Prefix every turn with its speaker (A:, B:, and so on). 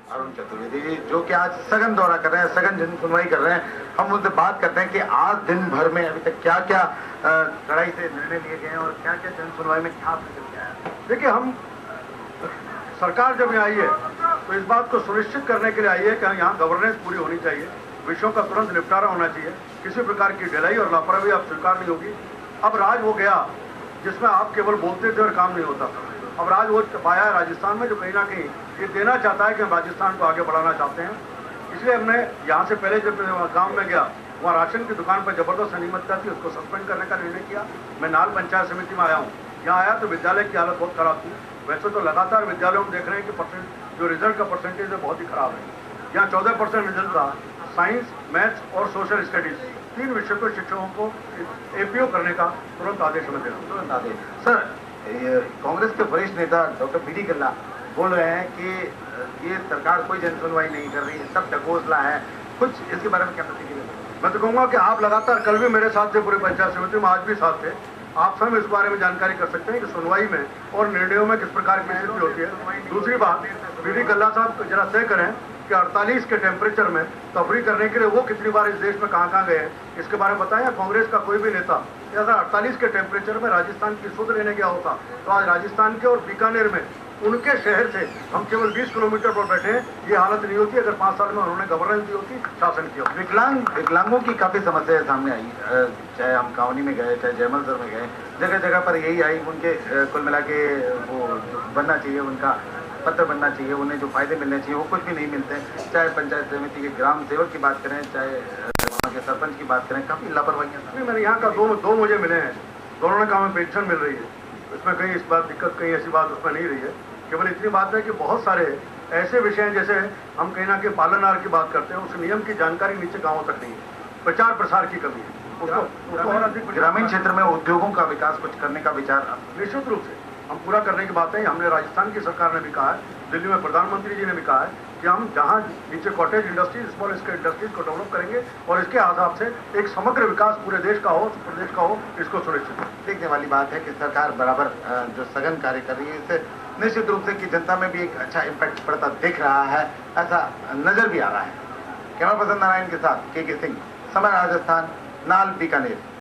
A: अरुण चतुर्वेदी जो कि आज सघन दौरा कर रहे हैं, सघन जन सुनवाई कर रहे हैं। हम उनसे बात करते हैं कि आज दिन भर में अभी तक क्या क्या कड़ाई से निर्णय लिए गए हैं और क्या क्या जन सुनवाई में क्या आपने किया है।
B: देखिए, हम सरकार जब यहाँ आई है तो इस बात को सुनिश्चित करने के लिए आई है कि यहाँ गवर्नेंस पूरी होनी चाहिए, विषयों का तुरंत निपटारा होना चाहिए, किसी प्रकार की ढिलाई और लापरवाही अब स्वीकार नहीं होगी। अब राज हो गया जिसमें आप केवल बोलते थे और काम नहीं होता था। अब राज वो पाया है राजस्थान में, जो कहीं ना कहीं ये देना चाहता है कि हम राजस्थान को आगे बढ़ाना चाहते हैं। इसलिए हमने यहाँ से पहले जब गाँव में गया, वहाँ राशन की दुकान पर जबरदस्त अनियमितता थी, उसको सस्पेंड करने का निर्णय किया। मैं नाल पंचायत समिति में आया हूँ, यहाँ आया तो विद्यालय की हालत बहुत खराब थी। वैसे तो लगातार विद्यालयों में देख रहे हैं कि जो रिजल्ट का परसेंटेज है बहुत ही खराब है। यहाँ 14% रिजल्ट था। साइंस, मैथ्स और सोशल स्टडीज 3 विषयों को शिक्षकों को एपीओ करने का तुरंत आदेश में देना।
A: तुरंत आदेश। सर, कांग्रेस के वरिष्ठ नेता डॉक्टर बी डी कल्ला बोल रहे हैं कि ये सरकार कोई जन सुनवाई नहीं कर रही, सब ढकोसला है। कुछ इसके बारे में क्या प्रतिक्रिया?
B: मैं तो कहूँगा कि आप लगातार कल भी मेरे साथ थे, पूरे पंचायत समिति में आज भी साथ थे। आप स्वयं इस बारे में जानकारी कर सकते हैं कि सुनवाई में और निर्णयों में किस प्रकार की स्थिति होती है। दूसरी बात, बी डी कल्ला साहब जरा तय करें कि 48 के टेम्परेचर में तफरी करने के लिए वो कितनी बार इस देश में कहाँ गए हैं, इसके बारे में बताएं। कांग्रेस का कोई भी नेता अगर 48 के टेम्परेचर में राजस्थान की सुध लेने गया होता तो आज राजस्थान के और बीकानेर में उनके शहर से हम केवल 20 किलोमीटर पर बैठे हैं, ये हालत नहीं होती अगर 5 साल में उन्होंने गवर्नेंस दी होती, शासन किया।
A: विकलांगों की काफी समस्या सामने आई, चाहे हम कावनी में गए, चाहे जयमलसर में गए, जगह जगह पर यही आई। उनके कुल मिला के वो बनना चाहिए, उनका पत्र बनना चाहिए, उन्हें जो फायदे मिलने चाहिए वो कुछ भी नहीं मिलते। चाहे पंचायत समिति के ग्राम सेवक की बात करें, चाहे वहाँ के सरपंच की बात करें, काफी लापरवाही।
B: मैंने यहाँ का दो मुझे मिले हैं, दोनों ने कहा हमें पेंशन मिल रही है। इसमें कहीं इस बात दिक्कत, कहीं ऐसी बात उसमें नहीं रही है। केवल इतनी बात है कि बहुत सारे ऐसे विषय हैं, जैसे हम कहीं ना कहीं पालनहार की बात करते हैं, उस नियम की जानकारी नीचे गाँवों तक नहीं है, प्रचार प्रसार की कमी है। उसको और अधिक
A: ग्रामीण क्षेत्र में उद्योगों का विकास कुछ करने का विचार
B: निश्चित रूप से हम पूरा करने की बात है। हमने राजस्थान की सरकार ने भी कहा है, दिल्ली में प्रधानमंत्री जी ने भी कहा है कि हम जहां नीचे cottage industries, small scale industries को डेवलप करेंगे और इसके आधार से एक समग्र विकास पूरे देश का हो, प्रदेश का हो, इसको सुनिश्चित।
A: देखने वाली बात है कि सरकार बराबर जो सघन कार्य कर रही है, इससे निश्चित रूप से कि जनता में भी एक अच्छा इम्पैक्ट पड़ता दिख रहा है, ऐसा नजर भी आ रहा है। कैमरा पर्सन नारायण के साथ के सिंह, समय राजस्थान, नाल, बीकानेर।